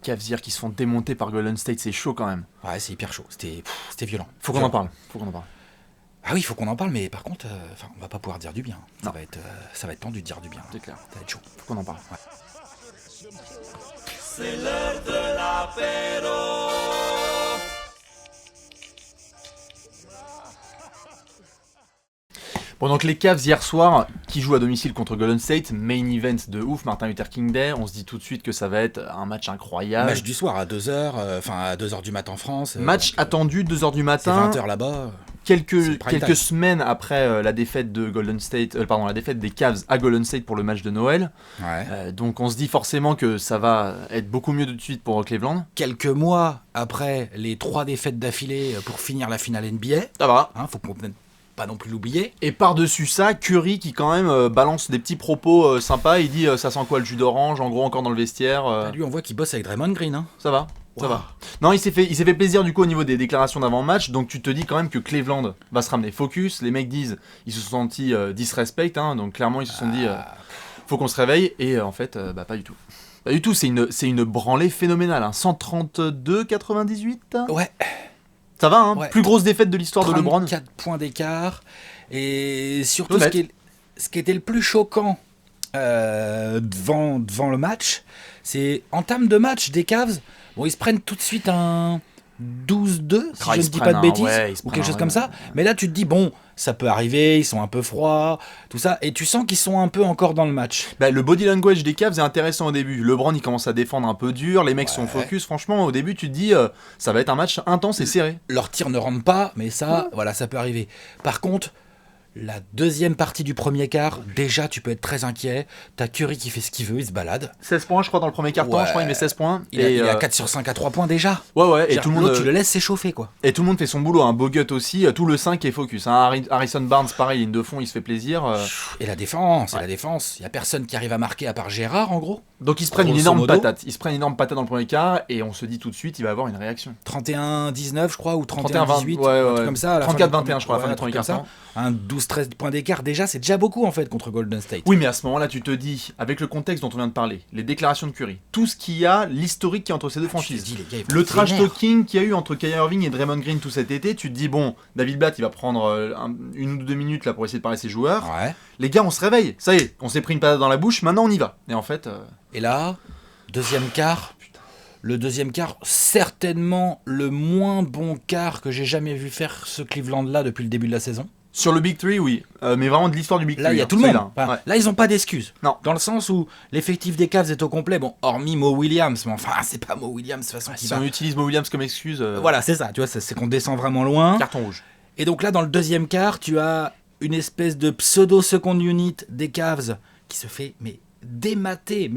Cavs hier qui se font démonter par Golden State, c'est chaud quand même. Ouais, c'est hyper chaud. C'était violent. Faut qu'on en parle. Ah oui, il faut qu'on en parle, mais par contre, on va pas pouvoir dire du bien. Ça va être tendu de dire du bien. C'est clair. Ça va être chaud. Faut qu'on en parle. Ouais. C'est l'heure de l'apéro. Bon, donc les Cavs hier soir qui jouent à domicile contre Golden State, main event de ouf, Martin Luther King Day, on se dit tout de suite que ça va être un match incroyable. Match du soir à 2h, à 2h du matin en France. Match attendu 2h du c'est matin. 20h là-bas. Quelques semaines après la défaite de Golden State, la défaite des Cavs à Golden State pour le match de Noël. Ouais. Donc on se dit forcément que ça va être beaucoup mieux de suite pour Cleveland. Quelques mois après les 3 défaites d'affilée pour finir la finale NBA. Ça va. Faut qu'on pas non plus l'oublier. Et par-dessus ça, Curry qui quand même balance des petits propos sympas, il dit ça sent quoi le jus d'orange, en gros encore dans le vestiaire. Lui on voit qu'il bosse avec Draymond Green. Hein. Ça va. Wow. Ça va. Non, il s'est fait plaisir du coup au niveau des déclarations d'avant-match, donc tu te dis quand même que Cleveland va se ramener focus. Les mecs disent, ils se sont sentis disrespect, donc clairement ils se sont dit faut qu'on se réveille, et en fait pas du tout. Pas du tout, c'est une branlée phénoménale, 132-98. Ouais. Ça va, Ouais. Plus grosse défaite de l'histoire de LeBron. 4 points d'écart. Et surtout, Honnête. ce qui était le plus choquant devant le match, c'est en termes de match des Cavs, ils se prennent tout de suite un 12-2, si je ne dis pas de bêtises, ou quelque chose comme ça. Mais là, tu te dis, ça peut arriver, ils sont un peu froids, tout ça, et tu sens qu'ils sont un peu encore dans le match. Le body language des Cavs est intéressant au début. LeBron, il commence à défendre un peu dur, les mecs sont focus. Franchement, au début, tu te dis, ça va être un match intense et serré. Leurs tirs ne rentrent pas, mais ça, ça peut arriver. Par contre, la deuxième partie du premier quart, déjà, tu peux être très inquiet. T'as Curry qui fait ce qu'il veut, il se balade. 16 points, je crois, dans le premier quart-temps. Ouais. Je crois qu'il met 16 points. Il a 4 sur 5 à 3 points déjà. Ouais, et tout le monde. Tu le laisses s'échauffer, quoi. Et tout le monde fait son boulot, Bogut aussi, tout le 5 est focus. Harrison Barnes, pareil, ligne de fond, il se fait plaisir. Et la défense, il y a personne qui arrive à marquer à part Gérard, en gros. Donc ils se prennent une Grosso énorme modo. patate. Ils se prennent une énorme patate dans le premier quart, et on se dit tout de suite, il va avoir une réaction. 31-19, je crois, ou 31-20, 31-18, un truc comme ça. à la fin 34-21, je crois, à la fin du premier comme ça. quart-temps. Un 12-13 points d'écart, déjà, c'est déjà beaucoup, en fait, contre Golden State. Oui, mais à ce moment-là, tu te dis, avec le contexte dont on vient de parler, les déclations de Curry, tout ce qu'il y a, l'historique qui est entre ces deux franchises, Tu te dis, les gars, ils vont le être trash vénères. talking qu'il y a eu entre Kyrie Irving et Draymond Green tout cet été, tu te dis, bon, David Blatt, il va prendre 1 ou 2 minutes là pour essayer de parler à ses joueurs. Ouais. Les gars, on se réveille, ça y est, on s'est pris une patate dans la bouche, maintenant on y va. Et en fait... Et là, deuxième quart. Le deuxième quart, certainement le moins bon quart que j'ai jamais vu faire ce Cleveland-là depuis le début de la saison. Sur le Big 3, oui, mais vraiment de l'histoire du Big 3. Là, il y a tout le monde. Là, Enfin, là, ils n'ont pas d'excuses. Non. Dans le sens où l'effectif des Cavs est au complet. Bon, hormis Mo Williams. Mais enfin, c'est pas Mo Williams de toute façon qui Si va. on utilise Mo Williams comme excuse, Voilà, c'est ça. Tu vois, c'est qu'on descend vraiment loin. carton rouge. Et donc là, dans le deuxième quart, tu as une espèce de pseudo-second unit des Cavs qui se fait démater.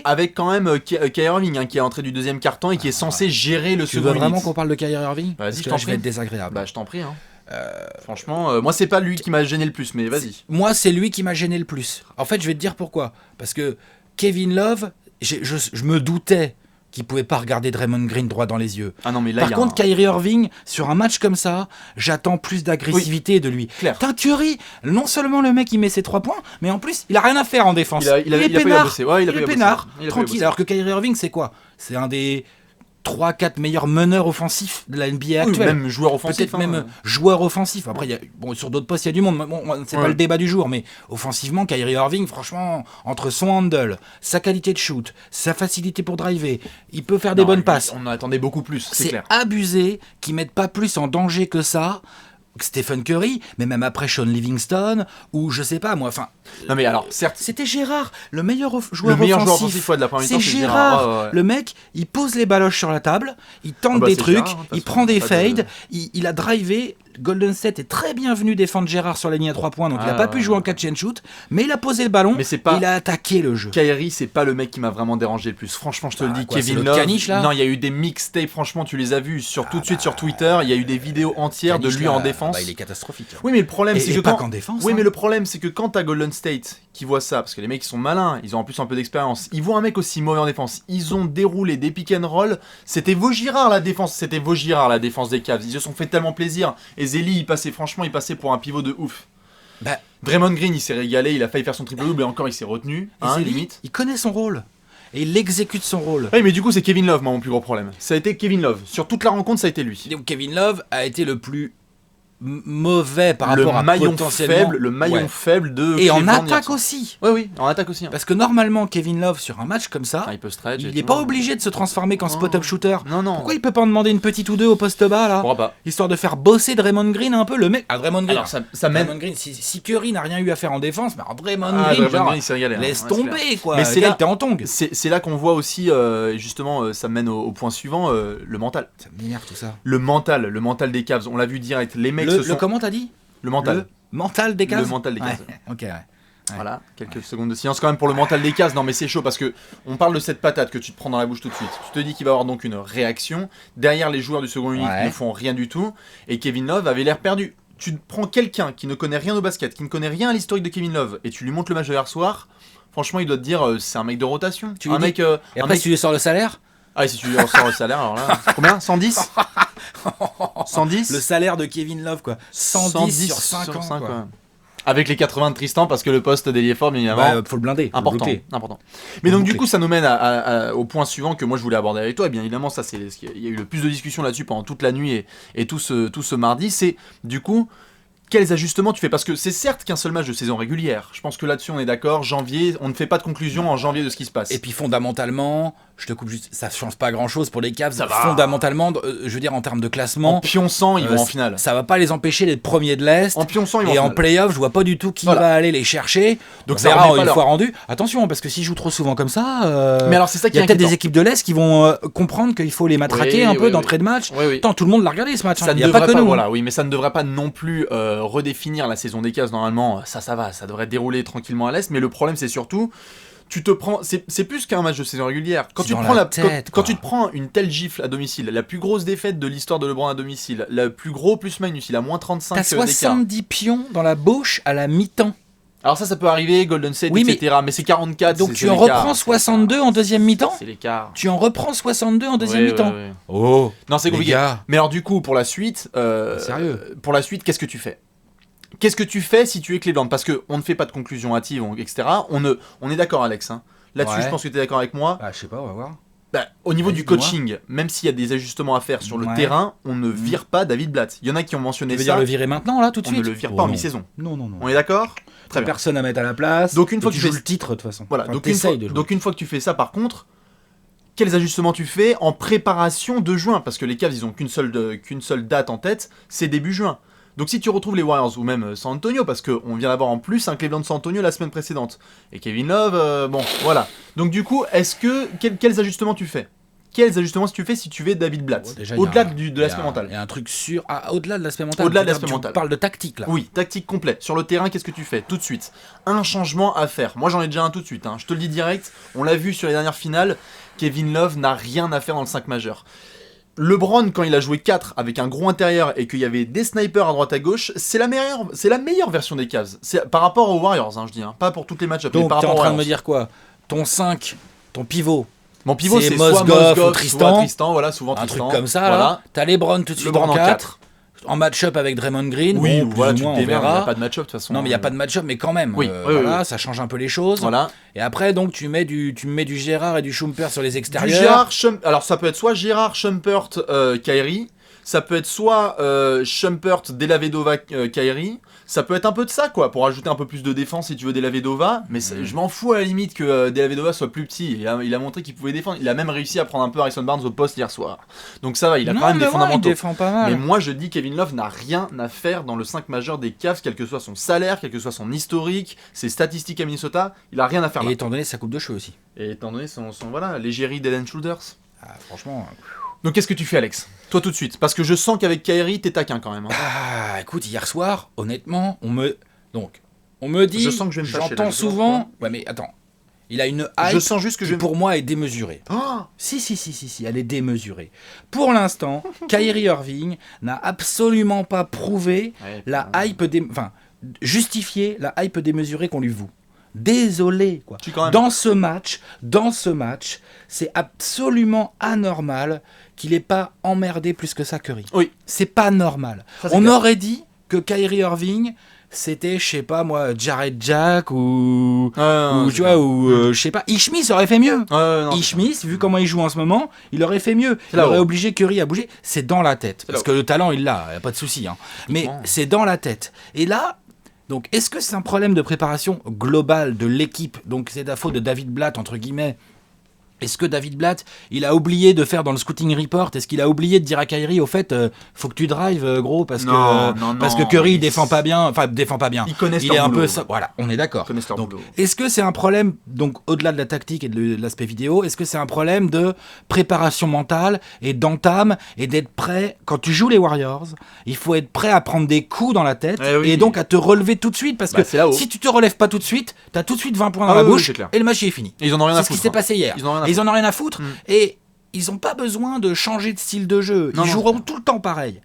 Avec quand même Kyrie Irving qui est entré du deuxième quart-temps et qui est censé gérer le Tu second veux vraiment unit. qu'on parle de Kyrie Irving? Vas-y, Parce je que t'en là, je vais prie. être désagréable. Bah, je t'en prie. Franchement, moi, c'est pas lui qui m'a gêné le plus, mais vas-y. Moi, c'est lui qui m'a gêné le plus. En fait, je vais te dire pourquoi. Parce que Kevin Love, je me doutais qu'il pouvait pas regarder Draymond Green droit dans les yeux. Ah non, mais là, Par il y a contre, Kyrie Irving, sur un match comme ça, j'attends plus d'agressivité de lui. Clair. Putain, Curry, non seulement le mec il met ses 3 points, mais en plus, il a rien à faire en défense. Il a pas eu à peinard. bosser. Ouais, il a pas eu est à bosser. peinard, Il a pas eu à tranquille. bosser. Alors que Kyrie Irving, c'est quoi? C'est un des 3-4 meilleurs meneurs offensifs de la NBA Oui, actuelle. même joueur offensif. Peut-être même joueur offensif. Après, sur d'autres postes, il y a du monde. Bon, c'est pas le débat du jour, mais offensivement, Kyrie Irving, franchement, entre son handle, sa qualité de shoot, sa facilité pour driver, il peut faire des bonnes passes. On en attendait beaucoup plus, c'est C'est clair. abusé qu'ils mettent pas plus en danger que ça que Stephen Curry, mais même après Sean Livingston, ou je sais pas moi, enfin... Non mais alors, certes, C'était Gérard, le meilleur joueur joueur offensif. offensif de la première C'est mi-temps, c'est Gérard. Gérard. Ouais. Le mec, il pose les baloches sur la table, il tente Ah bah, des c'est trucs, Gérard, de toute il façon, prend des pas de- fades, il a drivé. Golden State est très bien venu défendre Gérard sur la ligne à 3 points, donc il a pas pu jouer en catch and shoot, mais il a posé le ballon, Mais c'est pas- et il a attaqué le jeu. Kyrie, c'est pas le mec qui m'a vraiment dérangé le plus. Franchement, je te le dis, quoi, c'est Kevin l'autre Love. caniche, là Non, il y a eu des mixtapes, franchement, tu les as vus tout de suite sur Twitter. Il y a eu des vidéos entières de Caniche, lui là, en défense. il est catastrophique. Oui, mais le problème, c'est Et que pas quand... qu'en défense. Oui, hein. mais le problème, c'est que quand t'as Golden State qui voit ça, parce que les mecs ils sont malins, ils ont en plus un peu d'expérience, ils voient un mec aussi mauvais en défense, ils ont déroulé des pick and roll, c'était Vaugirard la défense des Cavs, ils se sont fait tellement plaisir, et Zeli il passait pour un pivot de ouf. Bah, Draymond Green il s'est régalé, il a failli faire son triple double et encore il s'est retenu, et Zeli, limite. il connaît son rôle. et il exécute son rôle. Oui, mais du coup, c'est Kevin Love, moi, mon plus gros problème. Ça a été Kevin Love. Sur toute la rencontre, ça a été lui. Donc Kevin Love a été le plus mauvais par rapport à potentiellement... Le maillon faible de Et en Cleveland attaque hier. aussi. Oui, en attaque aussi. Hein. Parce que normalement, Kevin Love, sur un match comme ça, Il peut stretch. il n'est pas obligé de se transformer qu'en spot-up shooter. Non. Pourquoi il peut pas en demander une petite ou deux au poste bas, là? Pourquoi pas. Histoire de faire bosser Draymond Green un peu, le mec. Ah, Draymond Green. Alors, ça mène. Draymond Green, si Curry n'a rien eu à faire en défense, mais Draymond Ah, Green, Draymond genre, Green, il s'est régalé, hein. laisse Ouais, tomber, quoi. Mais c'est là- t'es en tongue. C'est là qu'on voit aussi, justement, ça mène au point suivant, le mental. Ça m'énerve tout ça. Le mental des Cavs. On l'a vu direct. Les mecs se sont. Le comment t'as dit? Le mental. Le mental des Cavs. Le mental des Cavs. Ouais, ok, ouais. Voilà, quelques secondes de silence quand même pour le mental des Cavs. Non mais c'est chaud parce que on parle de cette patate que tu te prends dans la bouche tout de suite. Tu te dis qu'il va y avoir donc une réaction. Derrière, les joueurs du second unit ne font rien du tout. Et Kevin Love avait l'air perdu. Tu prends quelqu'un qui ne connaît rien au basket, qui ne connaît rien à l'historique de Kevin Love, et tu lui montres le match de hier soir. Franchement, il doit te dire c'est un mec de rotation. Tu lui dis- mec. Et un après, mec- tu lui sors le salaire? Ah, et si tu lui ressors le salaire, alors là. Combien 110 110 Le salaire de Kevin Love, quoi. 110 sur 5 ans, quoi. ouais. Avec les 80 de Tristan, parce que le poste d'ailier fort, bien évidemment. Faut le blinder. faut le Important, bloquer. important. Mais donc boucler. du coup ça nous mène au point suivant que moi je voulais aborder avec toi, et bien évidemment ça c'est il y a eu le plus de discussions là-dessus pendant toute la nuit et tout ce mardi, c'est du coup quels ajustements tu fais, parce que c'est certes qu'un seul match de saison régulière, je pense que là-dessus on est d'accord, janvier, on ne fait pas de conclusion en janvier de ce qui se passe. Et puis fondamentalement, je te coupe juste, ça change pas grand chose pour les Cavs. Ça va. Fondamentalement, je veux dire en termes de classement, En pionçant ils vont en finale. ça va pas les empêcher d'être premiers de l'Est. En pionçant ils vont Et en finale. playoff, je vois pas du tout qui Voilà. va aller les chercher. Donc On ça verra remet pas une leur- fois rendu. Attention, parce que s'ils jouent trop souvent comme ça, Mais alors c'est ça qui il y est a peut-être inquiétant. des équipes de l'Est qui vont comprendre qu'il faut les matraquer Oui, un peu oui, d'entrée de match. Oui, oui. Tant tout le monde l'a regardé ce match. Ça Il ne y a devrait pas que pas, nous. voilà, oui, mais ça ne devrait pas non plus redéfinir la saison des Cavs normalement. Ça va, ça devrait dérouler tranquillement à l'Est. Mais le problème, c'est surtout, tu te prends, c'est plus qu'un match de saison régulière. Quand C'est tu te dans prends la la, tête, quand quoi. tu te prends une telle gifle à domicile, la plus grosse défaite de l'histoire de LeBron à domicile, le plus gros plus minus, il a moins 35 T'as d'écart. 70 pions dans la bouche à la mi-temps. Alors ça peut arriver, Golden State, Oui, etc. Mais c'est 44. Donc c'est tu en l'écart. reprends 62 en deuxième mi-temps. C'est l'écart. Tu en reprends 62 en deuxième Ouais, mi-temps. ouais, ouais. Oh, Non, c'est les compliqué. gars. Mais alors du coup, pour la suite, Sérieux. pour la suite, qu'est-ce que tu fais? Qu'est-ce que tu fais si tu es Cleveland? Parce que on ne fait pas de conclusion hâtive, etc. On est d'accord, Alex. Hein. Là-dessus, Ouais. je pense que tu es d'accord avec moi. Bah, je sais pas, on va voir. Bah, au niveau Vas-y, du dis-moi. coaching, même s'il y a des ajustements à faire sur le Ouais. terrain, on ne vire pas David Blatt. Il y en a qui ont mentionné Tu veux ça. dire le virer maintenant, là, tout de On suite? ne le vire Oh, pas en non. mi-saison. Non, non, non. On est d'accord? Très bien. Personne à mettre à la place. Donc, une fois Et que tu tu joues fais- le titre, de toute façon. Voilà. Enfin, Donc, une t'essayes fois, de jouer. donc une fois que tu fais ça, par contre, quels ajustements tu fais en préparation de juin? Parce que les Cavs, ils ont qu'une seule date en tête, c'est début juin. Donc si tu retrouves les Warriors ou même San Antonio, parce qu'on vient d'avoir en plus un Cleveland-San Antonio la semaine précédente, et Kevin Love, bon, voilà. Donc du coup, quels ajustements tu fais? Quels ajustements tu fais si tu veux David Blatt? Déjà, Au-delà il y a- de l'aspect il y a- mental. Il y a un truc sûr. Ah, au-delà de l'aspect mental. Au-delà de Tu veux l'aspect dire, mental. Tu parles de tactique, là. Oui, tactique complète. Sur le terrain, qu'est-ce que tu fais tout de suite? Un changement à faire. Moi, j'en ai déjà un tout de suite. Hein. Je te le dis direct. On l'a vu sur les dernières finales. Kevin Love n'a rien à faire dans le 5 majeur. LeBron, quand il a joué 4 avec un gros intérieur et qu'il y avait des snipers à droite à gauche, c'est la meilleure version des Cavs. C'est par rapport aux Warriors, hein, je dis. Hein. Pas pour toutes les match-ups, mais Donc, par t'es en rapport aux train de me Warriors. dire quoi? Ton 5, ton pivot, Mon pivot, c'est c'est soit Mozgov ou Mozgov, Tristan. soit Tristan, voilà, souvent un Tristan. truc comme ça, voilà. là. T'as LeBron tout de suite LeBron en en 4. 4. En match-up avec Draymond Green. Oui, bon, plus voilà, ou tu moins, te on démerdes, il n'y verra. a pas de match-up de toute façon. Non, mais il n'y a pas de match-up, mais quand même. Oui, oui, voilà, oui. ça change un peu les choses. Voilà. Et après, donc, tu mets du Gérard et du Schumper sur les Du extérieurs. Alors ça peut être soit Gérard, Schumpert, Kyrie, ça peut être soit Schumpert, Delavedova, Kyrie, ça peut être un peu de ça quoi, pour ajouter un peu plus de défense si tu veux Delavedova, mais je m'en fous à la limite que Delavedova soit plus petit, il a montré qu'il pouvait défendre, il a même réussi à prendre un peu Harrison Barnes au poste hier soir, donc ça va, il a Non, quand même mais des ouais, fondamentaux. il défend pas mal. Mais moi je dis Kevin Love n'a rien à faire dans le 5 majeur des Cavs, quel que soit son salaire, quel que soit son historique, ses statistiques à Minnesota, il a rien à faire là. Et étant donné sa coupe de cheveux aussi. Et étant donné son voilà, l'égérie d'Head and Shoulders. Ah, franchement. Donc qu'est-ce que tu fais Alex? Toi tout de suite, parce que je sens qu'avec Kyrie t'es taquin quand même. Hein. Ah, écoute, hier soir, honnêtement, on me dit. Je sens que je vais me fâcher, là, J'entends je sais pas souvent. pourquoi. Ouais, mais attends. Il a une hype Je sens juste que je qui, vais... pour moi, est démesurée. Oh Si, elle est démesurée. Pour l'instant, Kyrie Irving n'a absolument pas prouvé Ouais, la hype enfin, justifié la hype démesurée qu'on lui voue. Désolé, quoi. Tu, quand même. Dans ce match, c'est absolument anormal qu'il ait pas emmerdé plus que ça Curry. Oui. C'est pas normal. Ça, c'est On clair. aurait dit que Kyrie Irving c'était, je sais pas moi, Jared Jack ou je sais pas, Ishmis aurait fait mieux. Ishmis, vu comment il joue en ce moment, il aurait fait mieux. Il aurait obligé Curry à bouger. C'est dans la tête. Parce que le talent, il l'a, y a pas de souci. Hein. Mais c'est dans la tête. Et là, donc, est-ce que c'est un problème de préparation globale de l'équipe? Donc, c'est la faute de David Blatt, entre guillemets. Est-ce que David Blatt, il a oublié de faire dans le scouting report, est-ce qu'il a oublié de dire à Kyrie, au fait, faut que tu drives, gros, parce que Curry, il défend pas bien. Ils connaissent il leur est un boulot. peu ça. Voilà, on est d'accord. Donc, boulot. est-ce que c'est un problème, donc au-delà de la tactique et de l'aspect vidéo, est-ce que c'est un problème de préparation mentale et d'entame et d'être prêt, quand tu joues les Warriors, il faut être prêt à prendre des coups dans la tête et donc à te relever tout de suite, parce que si tu te relèves pas tout de suite, t'as tout de suite 20 points dans la bouche et le match est fini. Et ils en ont rien à foutre. C'est ce qui s'est passé hier. Ils en ont rien à foutre et ils n'ont pas besoin de changer de style de jeu. Ils joueront tout le temps pareil.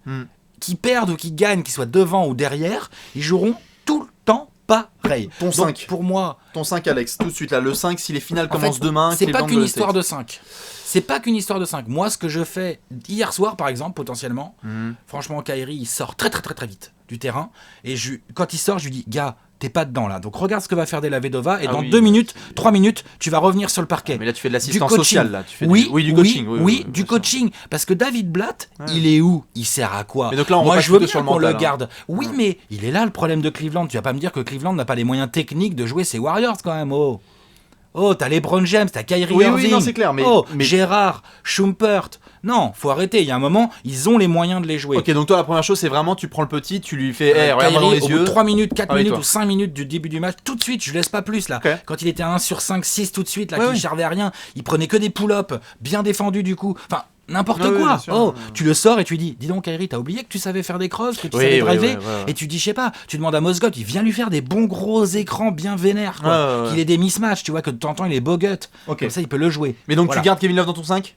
Qu'ils perdent ou qu'ils gagnent, qu'ils soient devant ou derrière, ils joueront tout le temps pareil. Ton 5. Pour moi, ton 5, Alex, tout de suite là, le 5, si les finales commencent demain, c'est pas qu'une histoire de 5. C'est pas qu'une histoire de 5. Moi, ce que je fais hier soir, par exemple, potentiellement, franchement, Kyrie, il sort très très très très vite du terrain. Et quand il sort, je lui dis, gars, t'es pas dedans là. Donc regarde ce que va faire Della Vedova et dans 2 minutes, 3 minutes, tu vas revenir sur le parquet. Mais là, tu fais de l'assistance sociale. Là. Tu fais du coaching. Du coaching. Parce que David Blatt, il est où? Il sert à quoi? Mais donc là, moi, je veux bien sur qu'on le le garde. Oui, mais il est là le problème de Cleveland. Tu vas pas me dire que Cleveland n'a pas les moyens techniques de jouer ses Warriors quand même. T'as LeBron James, t'as Kyrie Irving. Oui, non, c'est clair. Mais Gérard, Schumpert. Non, faut arrêter. Il y a un moment, ils ont les moyens de les jouer. Ok, donc toi, la première chose, c'est vraiment, tu prends le petit, tu lui fais, regarde-moi dans les yeux. Au bout de 3 minutes, 4 minutes ou 5 minutes du début du match, tout de suite, je laisse pas plus là. Okay. Quand il était à 1 sur 5, 6 tout de suite, là, qui servait à rien, il prenait que des pull-ups, bien défendus du coup. Enfin, n'importe quoi. Tu le sors et tu dis donc Kyrie, t'as oublié que tu savais faire des crosses, que tu savais driver, et tu dis je sais pas, tu demandes à Mozgov, il vient lui faire des bons gros écrans bien vénères, qu'il ait des mismatchs, tu vois, que de temps en temps il est bogut, comme ça il peut le jouer. Mais donc tu gardes Kevin Love dans ton 5 ?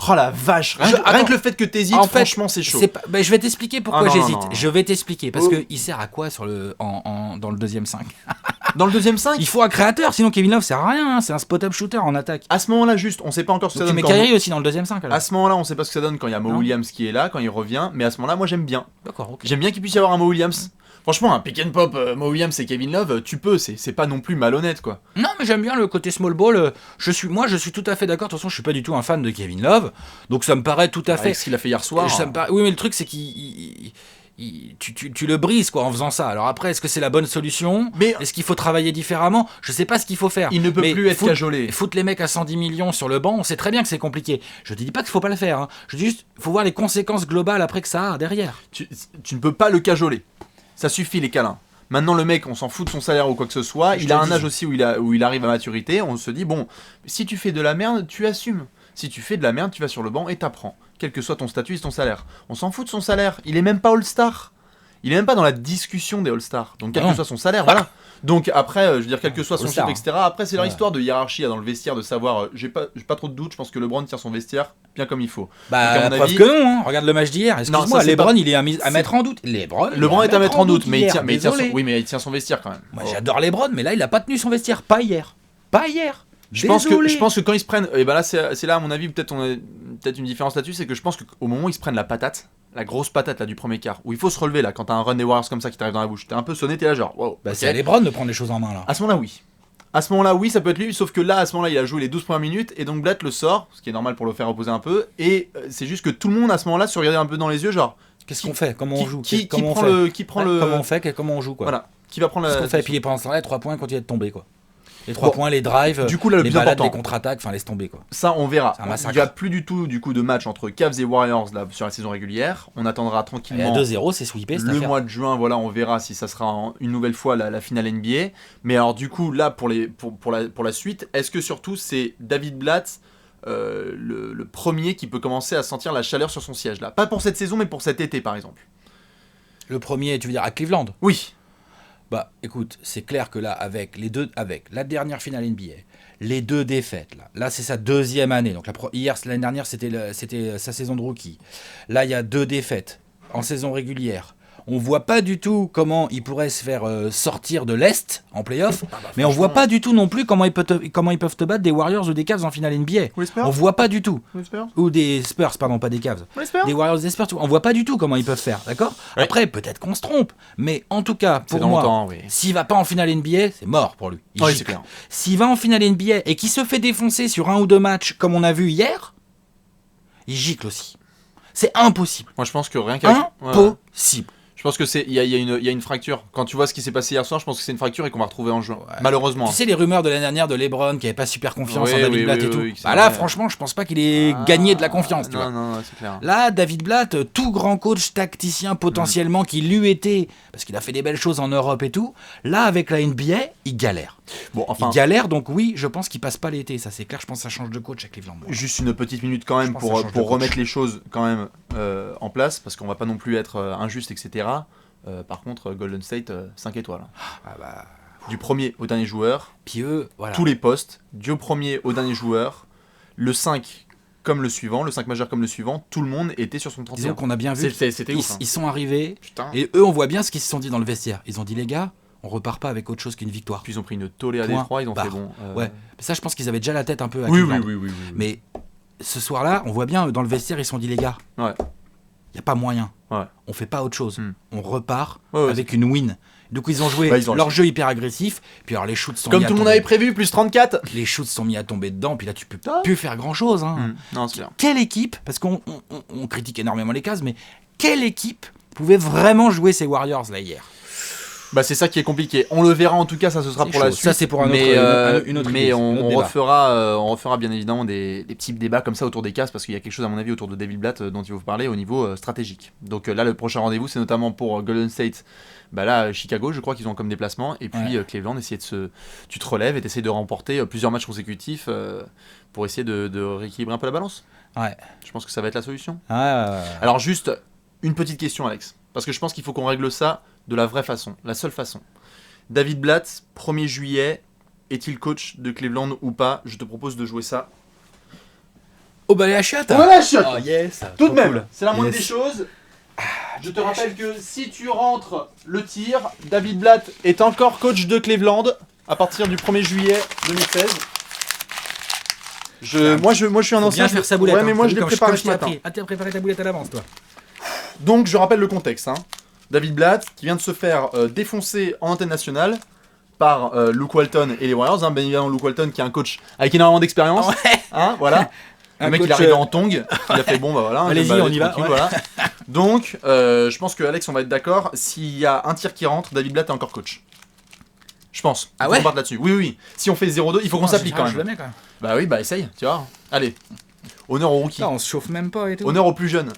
Oh la vache, rien que le fait que t'hésites, franchement c'est chaud. Je vais t'expliquer pourquoi j'hésite. Je vais t'expliquer, parce qu'il sert à quoi dans le deuxième 5 ? Dans le deuxième 5 il faut un créateur, sinon Kevin Love sert à rien, c'est un spot-up shooter en attaque. À ce moment-là, juste, on sait pas encore ce que ça donne. Tu mets Kyrie aussi dans le deuxième 5 alors. À ce moment-là, on sait pas ce que ça donne quand il y a Mo Williams qui est là, quand il revient, mais à ce moment-là, moi j'aime bien. D'accord, ok. J'aime bien qu'il puisse y avoir un Mo Williams. Franchement, un pick and pop, Mo Williams et Kevin Love, tu peux, c'est pas non plus malhonnête quoi. Non, mais j'aime bien le côté small ball. Je suis tout à fait d'accord. De toute façon, je suis pas du tout un fan de Kevin Love, donc ça me paraît tout à fait. Avec ce qu'il a fait hier soir. Oui, mais le truc c'est tu le brises quoi en faisant ça. Alors après, est-ce que c'est la bonne solution ? Est-ce qu'il faut travailler différemment ? Je sais pas ce qu'il faut faire. Il ne peut plus être cajolé. Foutre les mecs à 110 millions sur le banc, on sait très bien que c'est compliqué. Je te dis pas qu'il faut pas le faire. Hein. Je dis juste, faut voir les conséquences globales après que ça a derrière. Tu ne peux pas le cajoler. Ça suffit les câlins. Maintenant le mec, on s'en fout de son salaire ou quoi que ce soit. Il a un âge aussi où il arrive à maturité. On se dit bon, si tu fais de la merde, tu assumes. Si tu fais de la merde, tu vas sur le banc et t'apprends. Quel que soit ton statut et ton salaire. On s'en fout de son salaire. Il est même pas All-Star. Il est même pas dans la discussion des All-Stars. Donc quel que soit son salaire, voilà. Donc après, je veux dire, quel que soit son chiffre, etc. Après, c'est leur histoire de hiérarchie là, dans le vestiaire, de savoir. J'ai pas trop de doute. Je pense que LeBron tire son vestiaire bien comme il faut. Bah, preuve que non. Hein. Regarde le match d'hier. Excuse-moi, LeBron, il est à mettre en doute. LeBron est à mettre en doute, mais il tient son vestiaire quand même. Moi, j'adore LeBron, mais là, il a pas tenu son vestiaire. Pas hier. Je pense que quand ils se prennent, et ben là c'est là à mon avis peut-être on a peut-être une différence là-dessus, c'est que je pense qu'au moment où ils se prennent la grosse patate là du premier quart, où il faut se relever là quand t'as un run des Warriors comme ça qui t'arrive dans la bouche, t'es un peu sonné, t'es là genre wow. Bah c'est à LeBron de prendre les choses en main là. À ce moment-là oui, ça peut être lui, sauf que là à ce moment-là il a joué les 12 premières minutes et donc Blatt le sort, ce qui est normal pour le faire reposer un peu, et c'est juste que tout le monde à ce moment-là se regardait un peu dans les yeux genre qu'est-ce qu'on fait, comment on joue, comment on joue quoi. Voilà, qui va prendre ce qu'on fait, et puis pendant ce temps-là, les 3 points continuent de tomber quoi. Les 3 points, les drives, du coup, là, les balades, les contre-attaques, enfin laisse tomber quoi. Ça on verra. Il n'y a plus du tout de match entre Cavs et Warriors là sur la saison régulière. On attendra tranquillement. Et à 2-0, c'est sweepé cette affaire. Le mois de juin, voilà, on verra si ça sera une nouvelle fois la finale NBA. Mais alors du coup là pour la suite, est-ce que surtout c'est David Blatt le premier qui peut commencer à sentir la chaleur sur son siège là, pas pour cette saison mais pour cet été par exemple. Le premier, tu veux dire à Cleveland ? Oui. Bah écoute, c'est clair que là avec la dernière finale NBA, les 2 défaites là c'est sa 2e année. Donc l'année dernière c'était sa saison de rookie. Là il y a 2 défaites en saison régulière. On voit pas du tout comment ils pourraient se faire sortir de l'Est en playoff, mais on voit pas du tout non plus comment ils peuvent te battre des Warriors ou des Cavs en finale NBA. On voit pas du tout. Ou des Spurs, pardon, pas des Cavs. Des Warriors, des Spurs, on voit pas du tout comment ils peuvent faire, d'accord ? Après, peut-être qu'on se trompe, mais en tout cas, pour moi, s'il va pas en finale NBA, c'est mort pour lui. C'est clair. S'il va en finale NBA et qu'il se fait défoncer sur 1 ou 2 matchs comme on a vu hier, il gicle aussi. C'est impossible. Moi, je pense que rien qu'à... Impossible. Je pense que il y a une fracture. Quand tu vois ce qui s'est passé hier soir, je pense que c'est une fracture et qu'on va retrouver en juin. Malheureusement. Tu sais les rumeurs de l'année dernière de LeBron qui avait pas super confiance en David Blatt et tout. Là, franchement, je pense pas qu'il ait gagné de la confiance. Tu vois. Non, c'est clair. Là, David Blatt, tout grand coach tacticien potentiellement qui l'eût été, parce qu'il a fait des belles choses en Europe et tout. Là, avec la NBA, il galère. Il galère, donc oui, je pense qu'il passe pas l'été. Ça, c'est clair. Je pense que ça change de coach avec Cleveland. Juste une petite minute quand même pour remettre les choses quand même en place, parce qu'on va pas non plus être injuste, etc. Par contre, Golden State, 5 étoiles. Du premier au dernier joueur, puis eux, voilà. Tous les postes, du premier au dernier joueur, le 5 comme le suivant, le 5 majeur comme le suivant, tout le monde était sur son 31. Disons qu'on a bien vu, c'était ouf, ils sont arrivés, et eux, on voit bien ce qu'ils se sont dit dans le vestiaire. Ils ont dit, les gars, on repart pas avec autre chose qu'une victoire. Puis ils ont pris une tollée à Détroit, ils ont fait bon. Ouais, mais ça, je pense qu'ils avaient déjà la tête un peu à oui. Mais ce soir-là, on voit bien, dans le vestiaire, ils se sont dit, les gars, il n'y a pas moyen. On fait pas autre chose. On repart avec une win. Donc ils ont joué leur jeu hyper agressif. Puis alors les shoots sont comme tout le monde avait prévu, plus 34. Les shoots sont mis à tomber dedans. Puis là tu peux plus faire grand chose. Non, c'est clair. Quelle équipe, parce qu'on critique énormément les Cavs, mais quelle équipe pouvait vraiment jouer ces Warriors là hier? C'est ça qui est compliqué. On le verra en tout cas, ça ce sera pour la suite. Ça c'est pour un autre, une autre mais on refera bien évidemment des petits débats comme ça autour des Cavs, parce qu'il y a quelque chose à mon avis autour de David Blatt dont il faut parler au niveau stratégique. Donc là le prochain rendez-vous c'est notamment pour Golden State. Là Chicago, je crois qu'ils ont comme déplacement, et puis Cleveland, essayer tu te relèves et t'essayes de remporter plusieurs matchs consécutifs pour essayer de rééquilibrer un peu la balance. Je pense que ça va être la solution. Alors juste une petite question, Alex, parce que je pense qu'il faut qu'on règle ça de la vraie façon, la seule façon. David Blatt, 1er juillet, est-il coach de Cleveland ou pas? Je te propose de jouer ça. Au balai à chiottes. Oh yes. Tout de même, cool. C'est la moindre des choses. Je te rappelle que si tu rentres le tir, David Blatt est encore coach de Cleveland à partir du 1er juillet 2016. Moi je suis un ancien. Bien faire sa boulette. Mais moi je l'ai préparé ce matin. Tu as préparé ta boulette à l'avance, toi. Donc je rappelle le contexte. David Blatt qui vient de se faire défoncer en antenne nationale par Luke Walton et les Warriors. Bien évidemment, Luke Walton qui est un coach avec énormément d'expérience. Voilà. Le mec il est arrivé en tongs. Il a fait allez-y, on y va. Voilà. Donc je pense que Alex on va être d'accord. S'il y a un tir qui rentre, David Blatt est encore coach. Je pense. Ah ouais. On part là-dessus. Oui. Si on fait 0-2, il faut qu'on s'applique quand même. Je le mets quand même. Essaye, tu vois. Allez. Honneur aux rookies. On se chauffe même pas et tout. Honneur aux plus jeunes.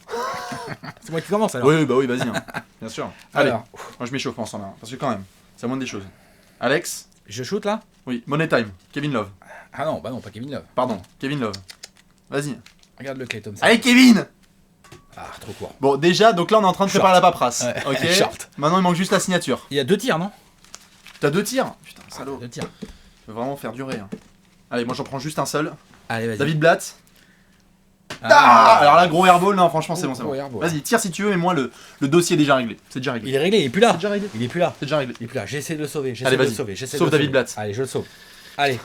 C'est moi qui commence alors. Oui, vas-y. Bien sûr. Allez. Moi je m'échauffe ensemble, parce que quand même, c'est la moindre des choses. Alex. Je shoot là. Oui. Money time. Kevin Love. Ah non, pas Kevin Love. Pardon. Kevin Love. Vas-y. Regarde le Klay Thompson. Allez Kevin. Trop court. Bon, déjà, donc là on est en train de préparer la paperasse. Ok. Short. Maintenant il manque juste la signature. Il y a 2 tirs, non? T'as 2 tirs? Putain, salaud. 2 tirs. Je veux vraiment faire durer. Allez, moi j'en prends juste un seul. Allez, vas-y. David Blatt. Alors là, gros airball, non, franchement, c'est bon. Airball. Vas-y, tire si tu veux, mais moi, le dossier est déjà réglé. C'est déjà réglé. Il est réglé, il est plus là. C'est déjà réglé. Il est plus là. C'est déjà réglé. Il est plus là. J'essaie de le sauver. Allez, vas-y. Sauve David Blatt. Allez, je le sauve. Allez.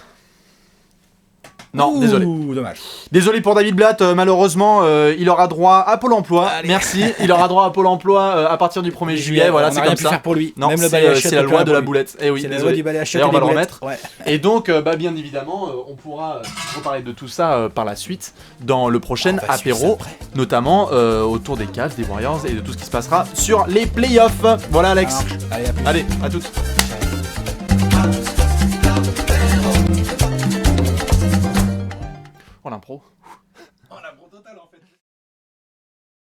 Non, désolé. Dommage. Désolé pour David Blatt, malheureusement, il aura droit à Pôle emploi. Allez. Merci. Il aura droit à Pôle emploi à partir du 1er juillet. Voilà, c'est comme ça. Faire pour lui. Non, même c'est la loi de la boulette. Eh oui, c'est la loi du balai à chiottes. On va le remettre. Ouais. Et donc, bien évidemment, on pourra reparler de tout ça par la suite dans le prochain apéro, notamment autour des Cavs, des Warriors et de tout ce qui se passera sur les playoffs. Voilà, Alex. Allez, à toutes. Oh l'impro. Oh l'impro totale en fait.